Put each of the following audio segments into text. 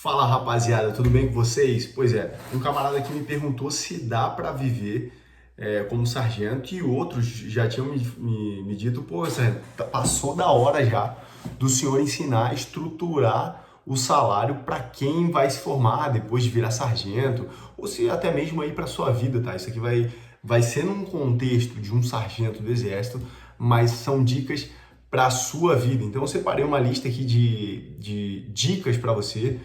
Fala rapaziada, tudo bem com vocês? Pois é, um camarada aqui me perguntou se dá para viver como sargento e outros já tinham me dito, pô, sargento, passou da hora já do senhor ensinar a estruturar o salário para quem vai se formar depois de virar sargento, ou se até mesmo aí para sua vida, tá? Isso aqui vai ser num contexto de um sargento do exército, mas são dicas para a sua vida. Então eu separei uma lista aqui de dicas para você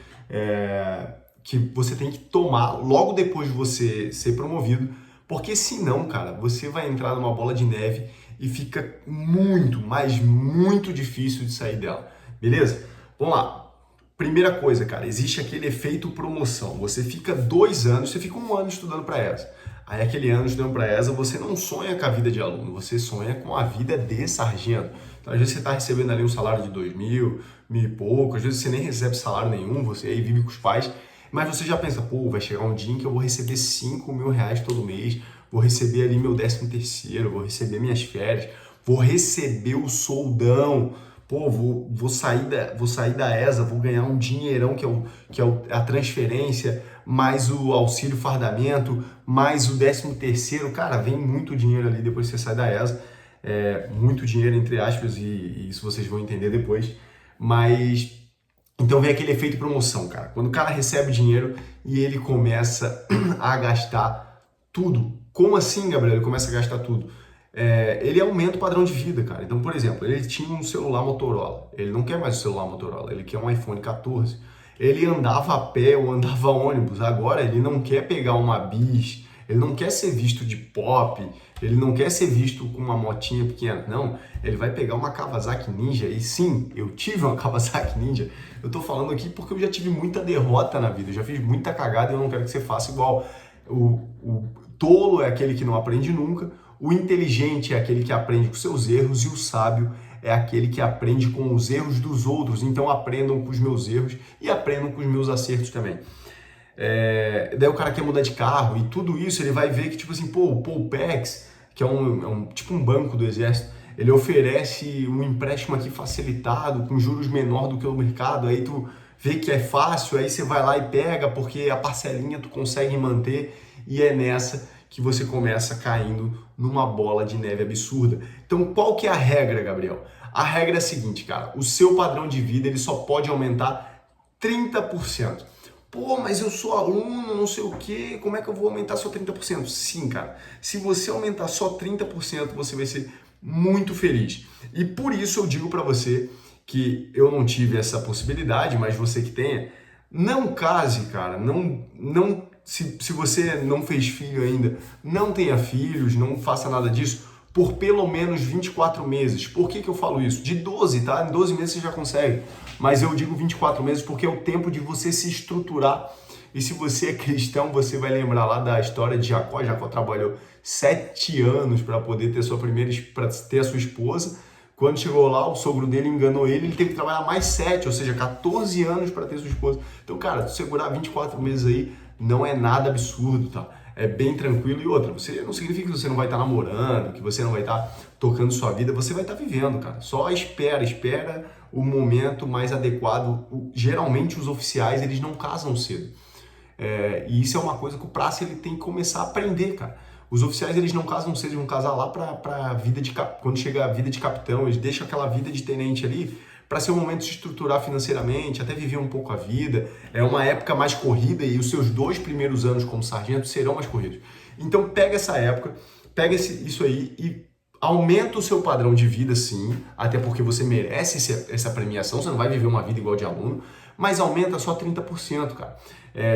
que você tem que tomar logo depois de você ser promovido, porque senão, cara, você vai entrar numa bola de neve e fica muito, mas muito difícil de sair dela, beleza? Vamos lá. Primeira coisa, cara, existe aquele efeito promoção. Você fica 2 anos, você fica um ano estudando para ESA. Aí aquele ano estudando para ESA, você não sonha com a vida de aluno, você sonha com a vida de sargento. Então, às vezes você está recebendo ali um salário de 2.000, 1.000 e pouco, às vezes você nem recebe salário nenhum, você aí vive com os pais, mas você já pensa, pô, vai chegar um dia em que eu vou receber 5.000 reais todo mês, vou receber ali meu 13º, vou receber minhas férias, vou receber o soldão, pô, vou sair da ESA, vou ganhar um dinheirão a transferência, mais o auxílio fardamento, mais o 13º, cara, vem muito dinheiro ali depois que você sai da ESA, muito dinheiro entre aspas, e isso vocês vão entender depois, mas então vem aquele efeito promoção, cara, quando o cara recebe dinheiro e ele começa a gastar tudo. Como assim, Gabriel? Ele começa a gastar tudo. Ele aumenta o padrão de vida, cara. Então, por exemplo, ele tinha um celular Motorola. Ele não quer mais o celular Motorola, ele quer um iPhone 14. Ele andava a pé ou andava ônibus. Agora ele não quer pegar uma bis, ele não quer ser visto de pop, ele não quer ser visto com uma motinha pequena. Não, ele vai pegar uma Kawasaki Ninja. E sim, eu tive uma Kawasaki Ninja. Eu tô falando aqui porque eu já tive muita derrota na vida, eu já fiz muita cagada e eu não quero que você faça igual. O tolo é aquele que não aprende nunca. O inteligente é aquele que aprende com seus erros e o sábio é aquele que aprende com os erros dos outros. Então aprendam com os meus erros e aprendam com os meus acertos também. Daí o cara quer mudar de carro e tudo isso ele vai ver que tipo assim, pô, o Poupex, que é tipo um banco do exército, ele oferece um empréstimo aqui facilitado, com juros menor do que o mercado, aí tu vê que é fácil, aí você vai lá e pega porque a parcelinha tu consegue manter e é nessa que você começa caindo numa bola de neve absurda. Então, qual que é a regra, Gabriel? A regra é a seguinte, cara, o seu padrão de vida ele só pode aumentar 30%. Pô, mas eu sou aluno, não sei o quê, como é que eu vou aumentar só 30%? Sim, cara, se você aumentar só 30%, você vai ser muito feliz. E por isso eu digo para você que eu não tive essa possibilidade, mas você que tenha, não case, cara, não se você não fez filho ainda, não tenha filhos, não faça nada disso por pelo menos 24 meses. Por que eu falo isso? De 12, tá? Em 12 meses você já consegue. Mas eu digo 24 meses porque é o tempo de você se estruturar. E se você é cristão, você vai lembrar lá da história de Jacó. Jacó trabalhou 7 anos para poder ter para ter a sua esposa. Quando chegou lá, o sogro dele enganou ele teve que trabalhar mais 7, ou seja, 14 anos para ter sua esposa. Então, cara, segurar 24 meses aí não é nada absurdo, tá? É bem tranquilo. E outra, você não significa que você não vai estar namorando, que você não vai estar tocando sua vida, você vai estar vivendo, cara. Só espera o momento mais adequado. Geralmente os oficiais, eles não casam cedo. E isso é uma coisa que o praça ele tem que começar a aprender, cara. Os oficiais eles não casam cedo, eles vão casar lá para vida de quando chega a vida de capitão, eles deixam aquela vida de tenente ali para ser um momento de se estruturar financeiramente, até viver um pouco a vida. É uma época mais corrida e os seus 2 primeiros anos como sargento serão mais corridos. Então pega essa época, pega isso aí e aumenta o seu padrão de vida, sim, até porque você merece essa premiação, você não vai viver uma vida igual de aluno, mas aumenta só 30%, cara.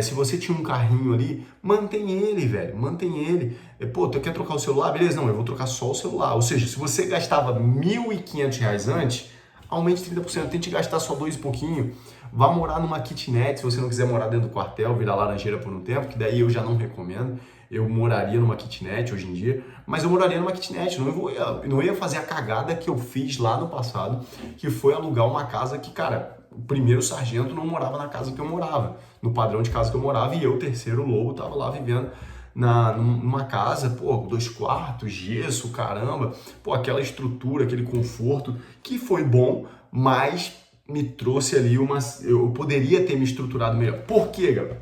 Se você tinha um carrinho ali, mantém ele, velho, mantém ele. Pô, tu quer trocar o celular? Beleza, não, eu vou trocar só o celular. Ou seja, se você gastava R$ 1.500 antes, aumente 30%, tente gastar só 2 e pouquinho. Vá morar numa kitnet, se você não quiser morar dentro do quartel, virar laranjeira por um tempo, que daí eu já não recomendo. Eu moraria numa kitnet hoje em dia, mas eu moraria numa kitnet, não ia fazer a cagada que eu fiz lá no passado, que foi alugar uma casa que, cara, o primeiro sargento não morava na casa que eu morava, no padrão de casa que eu morava, e eu, o terceiro lobo, tava lá vivendo numa casa, pô, 2 quartos, gesso, caramba, pô, aquela estrutura, aquele conforto, que foi bom, mas me trouxe ali eu poderia ter me estruturado melhor. Por quê, Gabriel?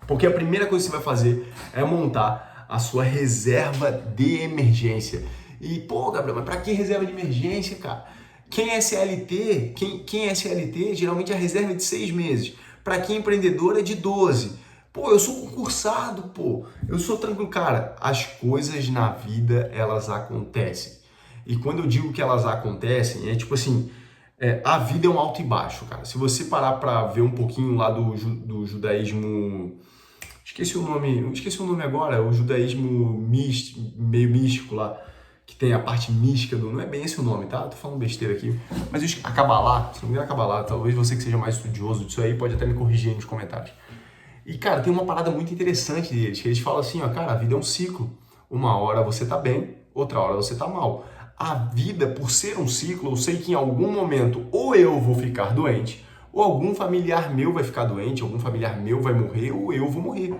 Porque a primeira coisa que você vai fazer é montar a sua reserva de emergência. E, pô, Gabriel, mas pra que reserva de emergência, cara? Quem é CLT, quem é CLT, geralmente a reserva é de 6 meses. Para quem é empreendedor é de 12. Pô, eu sou concursado, pô. Eu sou tranquilo. Cara, as coisas na vida, elas acontecem. E quando eu digo que elas acontecem, é tipo assim, a vida é um alto e baixo, cara. Se você parar para ver um pouquinho lá do judaísmo, esqueci o nome agora, o judaísmo meio místico lá, que tem a parte mística não é bem esse o nome, tá? Tô falando besteira aqui. Mas a Kabbalah, se não me engano, a Kabbalah, talvez você que seja mais estudioso disso aí pode até me corrigir aí nos comentários. E, cara, tem uma parada muito interessante deles, que eles falam assim, ó, cara, a vida é um ciclo. Uma hora você tá bem, outra hora você tá mal. A vida, por ser um ciclo, eu sei que em algum momento ou eu vou ficar doente, ou algum familiar meu vai ficar doente, algum familiar meu vai morrer, ou eu vou morrer.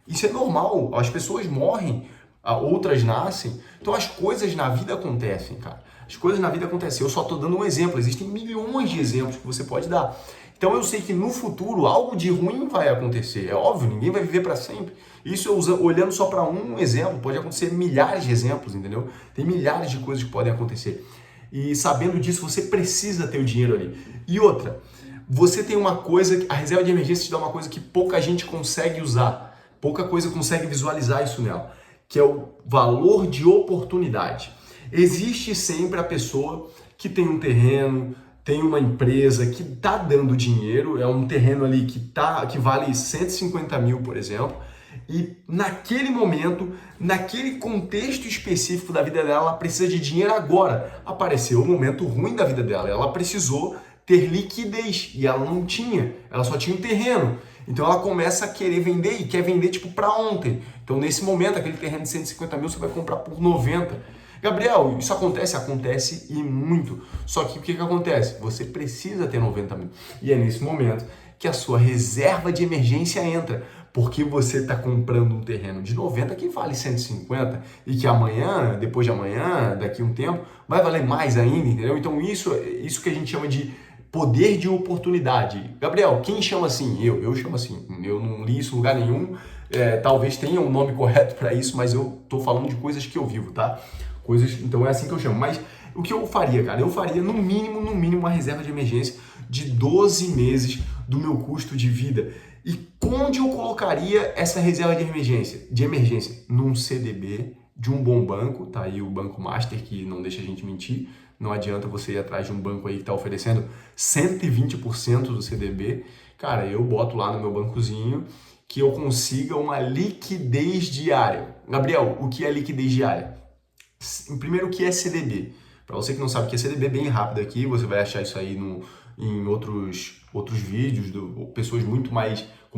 Isso é normal, as pessoas morrem, outras nascem. Então as coisas na vida acontecem, cara. As coisas na vida acontecem. Eu só tô dando um exemplo, existem milhões de exemplos que você pode dar. Então eu sei que no futuro algo de ruim vai acontecer. É óbvio, ninguém vai viver para sempre. Isso eu olhando só para um exemplo, pode acontecer milhares de exemplos, entendeu? Tem milhares de coisas que podem acontecer. E sabendo disso, você precisa ter o dinheiro ali. E outra, você tem uma coisa, a reserva de emergência te dá uma coisa que pouca gente consegue usar, pouca coisa consegue visualizar isso nela, que é o valor de oportunidade. Existe sempre a pessoa que tem um terreno, tem uma empresa que está dando dinheiro, é um terreno ali que vale 150 mil, por exemplo, e naquele momento, naquele contexto específico da vida dela, ela precisa de dinheiro agora. Apareceu um momento ruim da vida dela, ela precisou ter liquidez e ela não tinha, ela só tinha um terreno. Então ela começa a querer vender e quer vender tipo para ontem. Então nesse momento, aquele terreno de 150 mil você vai comprar por 90. Gabriel, isso acontece? Acontece e muito. Só que o que acontece? Você precisa ter 90 mil. E é nesse momento que a sua reserva de emergência entra. Porque você está comprando um terreno de 90 que vale 150 e que amanhã, depois de amanhã, daqui a um tempo, vai valer mais ainda, entendeu? Então isso que a gente chama de poder de oportunidade. Gabriel, quem chama assim? Eu chamo assim. Eu não li isso em lugar nenhum. Talvez tenha um nome correto para isso, mas eu estou falando de coisas que eu vivo, tá? Então é assim que eu chamo. Mas o que eu faria, cara? Eu faria no mínimo, uma reserva de emergência de 12 meses do meu custo de vida. E onde eu colocaria essa reserva de emergência? Num CDB de um bom banco, tá aí o Banco Master, que não deixa a gente mentir. Não adianta você ir atrás de um banco aí que está oferecendo 120% do CDB. Cara, eu boto lá no meu bancozinho que eu consiga uma liquidez diária. Gabriel, o que é liquidez diária? Primeiro, o que é CDB? Para você que não sabe o que é CDB, bem rápido aqui, você vai achar isso aí em outros vídeos, pessoas com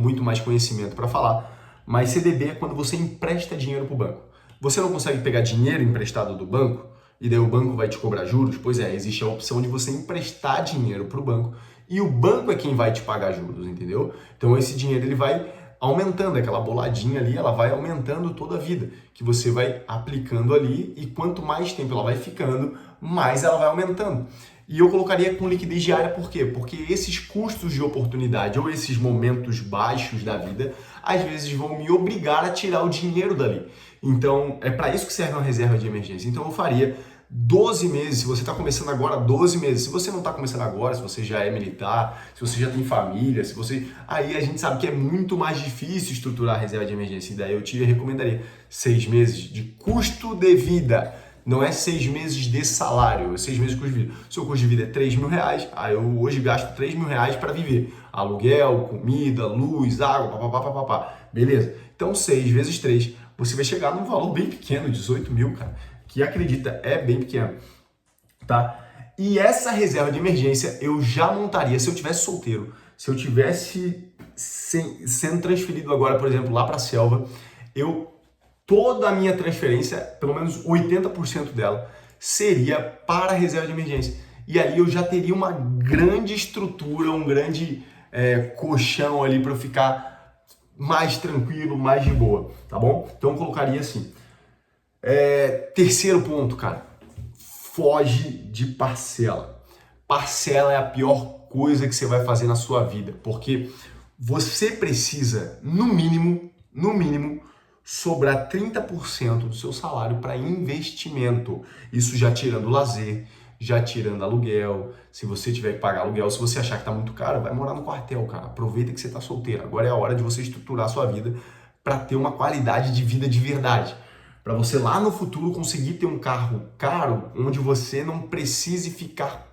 muito mais conhecimento para falar. Mas CDB é quando você empresta dinheiro para o banco. Você não consegue pegar dinheiro emprestado do banco e daí o banco vai te cobrar juros? Pois é, existe a opção de você emprestar dinheiro para o banco e o banco é quem vai te pagar juros, entendeu? Então esse dinheiro ele vai aumentando, aquela boladinha ali, ela vai aumentando toda a vida, que você vai aplicando ali e quanto mais tempo ela vai ficando, mais ela vai aumentando. E eu colocaria com liquidez diária, por quê? Porque esses custos de oportunidade ou esses momentos baixos da vida, às vezes vão me obrigar a tirar o dinheiro dali. Então, é para isso que serve uma reserva de emergência. Então, eu faria 12 meses, se você está começando agora, 12 meses. Se você não está começando agora, se você já é militar, se você já tem família, se você... Aí a gente sabe que é muito mais difícil estruturar a reserva de emergência. E daí eu te recomendaria 6 meses de custo de vida. Não é 6 meses de salário, é 6 meses de custo de vida. O seu custo de vida é 3 mil reais, aí eu hoje gasto 3 mil reais para viver. Aluguel, comida, luz, água, papapá. Beleza? Então 6 vezes 3, você vai chegar num valor bem pequeno, 18 mil, cara. Que acredita, é bem pequeno, tá? E essa reserva de emergência eu já montaria se eu tivesse solteiro, se eu tivesse sendo transferido agora, por exemplo, lá para a selva, toda a minha transferência, pelo menos 80% dela, seria para a reserva de emergência. E aí eu já teria uma grande estrutura, um grande colchão ali para eu ficar mais tranquilo, mais de boa, tá bom? Então eu colocaria assim. Terceiro ponto, cara, foge de parcela. Parcela é a pior coisa que você vai fazer na sua vida, porque você precisa, no mínimo, sobrar 30% do seu salário para investimento. Isso já tirando lazer, já tirando aluguel. Se você tiver que pagar aluguel, se você achar que tá muito caro, vai morar no quartel, cara. Aproveita que você tá solteiro. Agora é a hora de você estruturar a sua vida para ter uma qualidade de vida de verdade. Para você lá no futuro conseguir ter um carro caro, onde você não precise ficar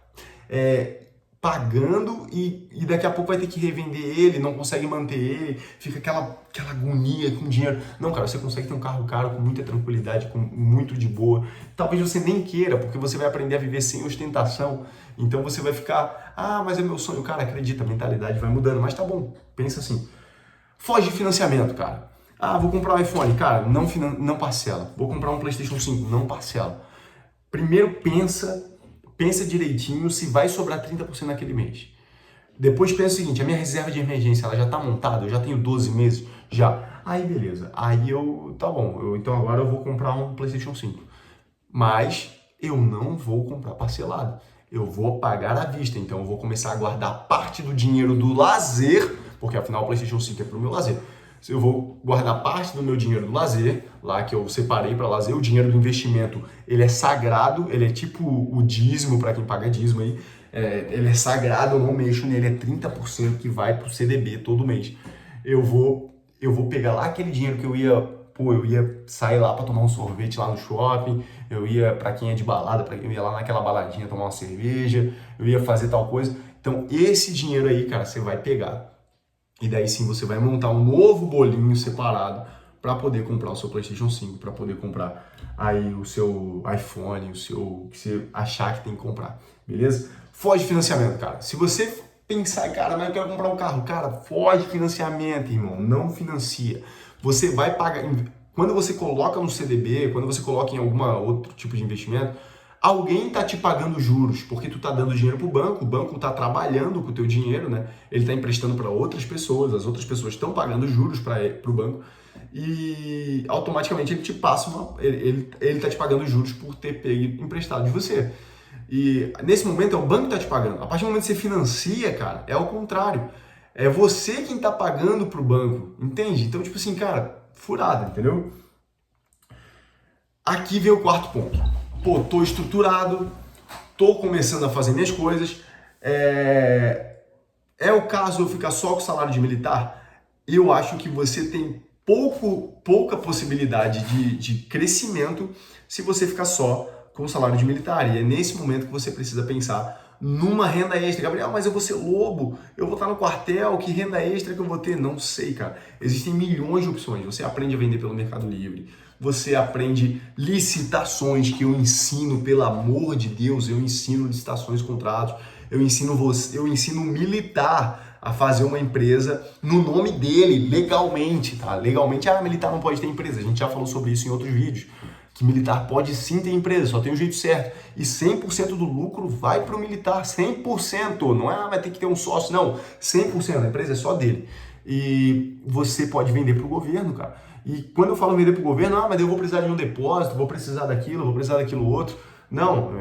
pagando e daqui a pouco vai ter que revender ele, não consegue manter ele, fica aquela agonia com dinheiro. Não, cara, você consegue ter um carro caro com muita tranquilidade, com muito de boa. Talvez você nem queira, porque você vai aprender a viver sem ostentação. Então você vai ficar, mas é meu sonho. Cara, acredita, a mentalidade vai mudando. Mas tá bom, pensa assim. Foge de financiamento, cara. Vou comprar um iPhone. Cara, não parcela. Vou comprar um PlayStation 5. Não parcela. Primeiro pensa direitinho se vai sobrar 30% naquele mês. Depois pensa o seguinte, a minha reserva de emergência, ela já está montada, eu já tenho 12 meses? Já. Aí beleza. Aí tá bom, então agora eu vou comprar um PlayStation 5. Mas eu não vou comprar parcelado. Eu vou pagar à vista, então eu vou começar a guardar parte do dinheiro do lazer, porque afinal o PlayStation 5 é para o meu lazer. Eu vou guardar parte do meu dinheiro do lazer, lá que eu separei para lazer. O dinheiro do investimento, ele é sagrado, ele é tipo o dízimo, para quem paga dízimo aí. Ele é sagrado, eu não mexo nele, é 30% que vai pro CDB todo mês. Eu vou pegar lá aquele dinheiro que eu ia sair lá para tomar um sorvete lá no shopping, eu ia, para quem é de balada, eu ia lá naquela baladinha tomar uma cerveja, eu ia fazer tal coisa. Então esse dinheiro aí, cara, você vai pegar. E daí sim você vai montar um novo bolinho separado para poder comprar o seu PlayStation 5, para poder comprar aí o seu iPhone, o que você achar que tem que comprar, beleza? Foge de financiamento, cara. Se você pensar, cara, mas eu quero comprar um carro, cara, foge de financiamento, irmão, não financia. Você vai pagar, quando você coloca no CDB, quando você coloca em algum outro tipo de investimento, alguém está te pagando juros, porque tu está dando dinheiro para o banco está trabalhando com o teu dinheiro, né? Ele está emprestando para outras pessoas, as outras pessoas estão pagando juros para o banco e automaticamente ele te passa ele está te pagando juros por ter pego emprestado de você. E nesse momento é o banco que está te pagando. A partir do momento que você financia, cara, é o contrário. É você quem está pagando para o banco, entende? Então, tipo assim, cara, furada, entendeu? Aqui vem o quarto ponto. Tô estruturado, tô começando a fazer minhas coisas. É o caso eu ficar só com o salário de militar? Eu acho que você tem pouca possibilidade de crescimento se você ficar só com o salário de militar. E é nesse momento que você precisa pensar numa renda extra. Gabriel, mas eu vou ser lobo, eu vou estar no quartel, que renda extra que eu vou ter? Não sei, cara. Existem milhões de opções. Você aprende a vender pelo Mercado Livre, você aprende licitações, que eu ensino, pelo amor de Deus, eu ensino licitações, contratos, eu ensino um militar a fazer uma empresa no nome dele, legalmente, tá? Legalmente, militar não pode ter empresa, a gente já falou sobre isso em outros vídeos, que militar pode sim ter empresa, só tem um jeito certo, e 100% do lucro vai para o militar, 100%, não vai ter que ter um sócio, não, 100%, a empresa é só dele, e você pode vender para o governo, cara. E quando eu falo vender para o governo, mas eu vou precisar de um depósito, vou precisar daquilo, vou precisar daquilo outro. Não,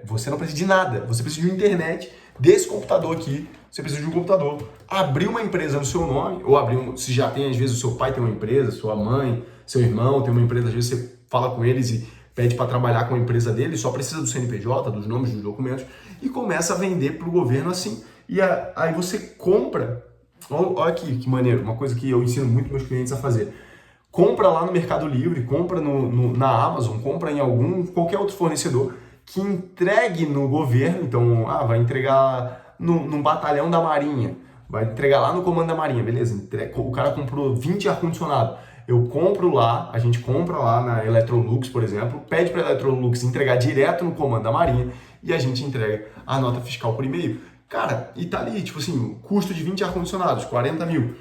você não precisa de nada. Você precisa de uma internet, desse computador aqui, você precisa de um computador. Abrir uma empresa no seu nome, ou se já tem, às vezes o seu pai tem uma empresa, sua mãe, seu irmão tem uma empresa, às vezes você fala com eles e pede para trabalhar com a empresa dele, só precisa do CNPJ, dos nomes dos documentos, e começa a vender para o governo assim. E aí você compra, olha aqui que maneiro, uma coisa que eu ensino muito meus clientes a fazer. Compra lá no Mercado Livre, compra na Amazon, compra em qualquer outro fornecedor que entregue no governo. Então, vai entregar num batalhão da Marinha, vai entregar lá no comando da Marinha, beleza? O cara comprou 20 ar-condicionado. Eu compro lá, a gente compra lá na Electrolux, por exemplo, pede para a Electrolux entregar direto no comando da Marinha e a gente entrega a nota fiscal por e-mail. Cara, e tá ali, tipo assim, custo de 20 ar-condicionados, 40 mil.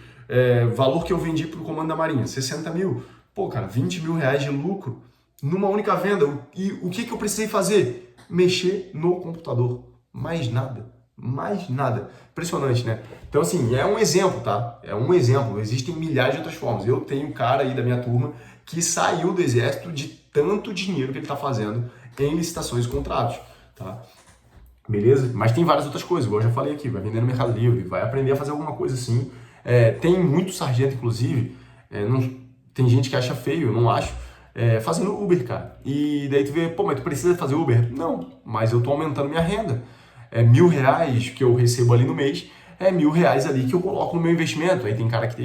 Valor que eu vendi para o comando da Marinha, 60 mil. Pô, cara, 20 mil reais de lucro numa única venda. E o que eu precisei fazer? Mexer no computador. Mais nada. Mais nada. Impressionante, né? Então, assim, é um exemplo, tá? É um exemplo. Existem milhares de outras formas. Eu tenho um cara aí da minha turma que saiu do exército de tanto dinheiro que ele está fazendo em licitações e contratos, tá? beleza? Mas tem várias outras coisas, igual eu já falei aqui, vai vender no Mercado Livre, vai aprender a fazer alguma coisa assim. Tem muito sargento, inclusive, tem gente que acha feio, eu não acho, fazendo Uber, cara. E daí tu vê, pô, mas tu precisa fazer Uber? Não, mas eu tô aumentando minha renda. R$ 1.000 que eu recebo ali no mês, R$ 1.000 ali que eu coloco no meu investimento. Aí tem cara que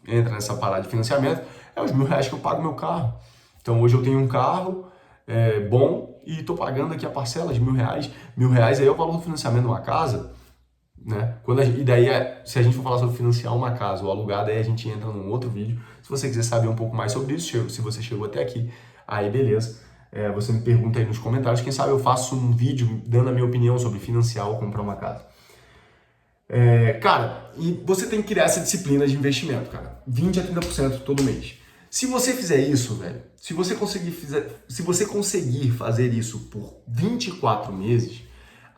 entra nessa parada de financiamento, os R$ 1.000 que eu pago meu carro. Então hoje eu tenho um carro bom e tô pagando aqui a parcela de R$ 1.000. R$ 1.000 aí é o valor do financiamento de uma casa, né? E daí, se a gente for falar sobre financiar uma casa ou alugar, daí a gente entra num outro vídeo. Se você quiser saber um pouco mais sobre isso, se você chegou até aqui, aí beleza. Você me pergunta aí nos comentários, quem sabe eu faço um vídeo dando a minha opinião sobre financiar ou comprar uma casa. Cara, e você tem que criar essa disciplina de investimento, cara. 20 a 30% todo mês. Se você fizer isso, velho, se você conseguir fazer isso por 24 meses,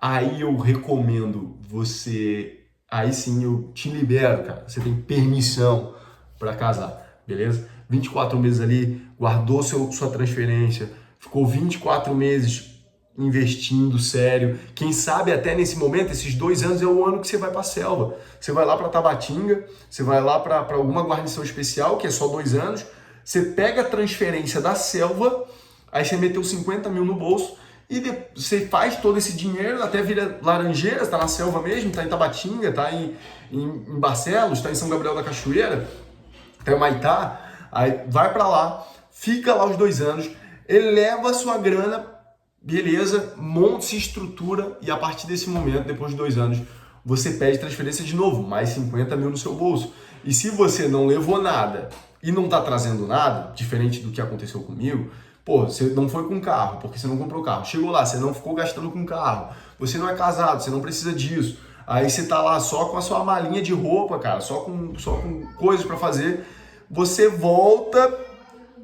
aí eu recomendo você, aí sim eu te libero, cara. Você tem permissão para casar, beleza? 24 meses ali, guardou sua transferência, ficou 24 meses investindo sério. Quem sabe até nesse momento, esses 2 anos é o ano que você vai para a selva. Você vai lá para Tabatinga, você vai lá para alguma guarnição especial, que é só 2 anos. Você pega a transferência da selva, aí você meteu 50 mil no bolso e você faz todo esse dinheiro, até vira Laranjeiras, está na selva mesmo, está em Tabatinga, está em Barcelos, está em São Gabriel da Cachoeira, está em Maitá, aí vai para lá, fica lá os 2 anos, eleva a sua grana, beleza, monte-se estrutura e a partir desse momento, depois de 2 anos, você pede transferência de novo, mais 50 mil no seu bolso. E se você não levou nada e não está trazendo nada, diferente do que aconteceu comigo, pô, você não foi com carro, porque você não comprou carro. Chegou lá, você não ficou gastando com carro. Você não é casado, você não precisa disso. Aí você tá lá só com a sua malinha de roupa, cara, só com coisas para fazer. Você volta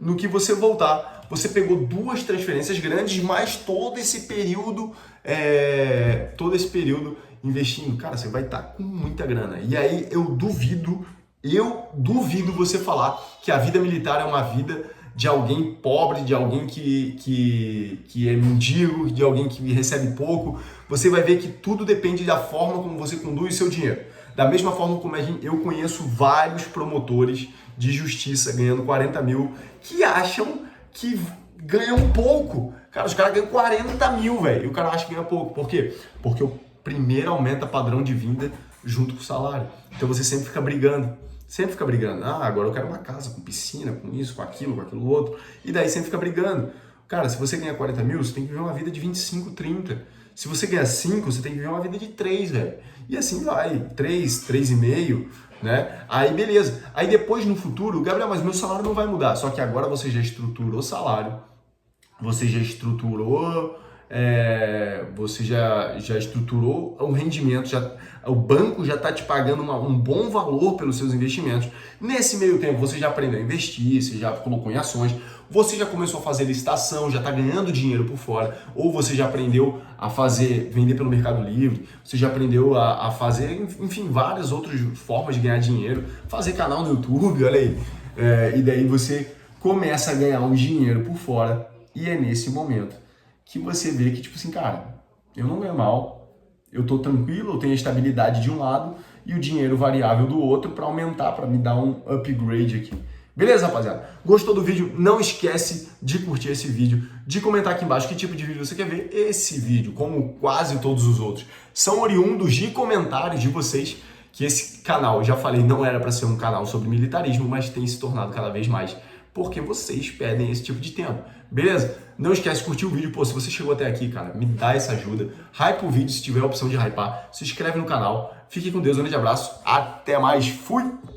no que você voltar. Você pegou 2 transferências grandes, mais todo esse período investindo. Cara, você vai estar com muita grana. E aí eu duvido você falar que a vida militar é uma vida de alguém pobre, de alguém que é mendigo, de alguém que recebe pouco. Você vai ver que tudo depende da forma como você conduz seu dinheiro. Da mesma forma como eu conheço vários promotores de justiça ganhando 40 mil que acham que ganham pouco. Cara, os caras ganham 40 mil, velho, e o cara acha que ganha pouco. Por quê? Porque o primeiro aumenta padrão de vida junto com o salário. Então você sempre fica brigando. Sempre fica brigando. Ah, agora eu quero uma casa com piscina, com isso, com aquilo outro. E daí sempre fica brigando. Cara, se você ganha 40 mil, você tem que viver uma vida de 25, 30. Se você ganha 5, você tem que viver uma vida de 3, velho. E assim vai. 3, 3,5, né? Aí beleza. Aí depois no futuro, Gabriel, mas meu salário não vai mudar. Só que agora você já estruturou o salário. Você já estruturou... você já estruturou o rendimento, o banco já está te pagando um bom valor pelos seus investimentos. Nesse meio tempo, você já aprendeu a investir, você já colocou em ações, você já começou a fazer licitação, já está ganhando dinheiro por fora, ou você já aprendeu a vender pelo Mercado Livre, você já aprendeu a fazer, enfim, várias outras formas de ganhar dinheiro, fazer canal no YouTube, olha aí. E daí você começa a ganhar um dinheiro por fora, e é nesse momento que você vê que, tipo assim, cara, eu não ganho mal, eu tô tranquilo, eu tenho a estabilidade de um lado e o dinheiro variável do outro para aumentar, para me dar um upgrade aqui. Beleza, rapaziada? Gostou do vídeo? Não esquece de curtir esse vídeo, de comentar aqui embaixo que tipo de vídeo você quer ver. Esse vídeo, como quase todos os outros, são oriundos de comentários de vocês, que esse canal, já falei, não era para ser um canal sobre militarismo, mas tem se tornado cada vez mais porque vocês pedem esse tipo de tempo, beleza? Não esquece de curtir o vídeo, pô, se você chegou até aqui, cara, me dá essa ajuda, hype o vídeo se tiver a opção de hypar, se inscreve no canal, fique com Deus, um grande abraço, até mais, fui!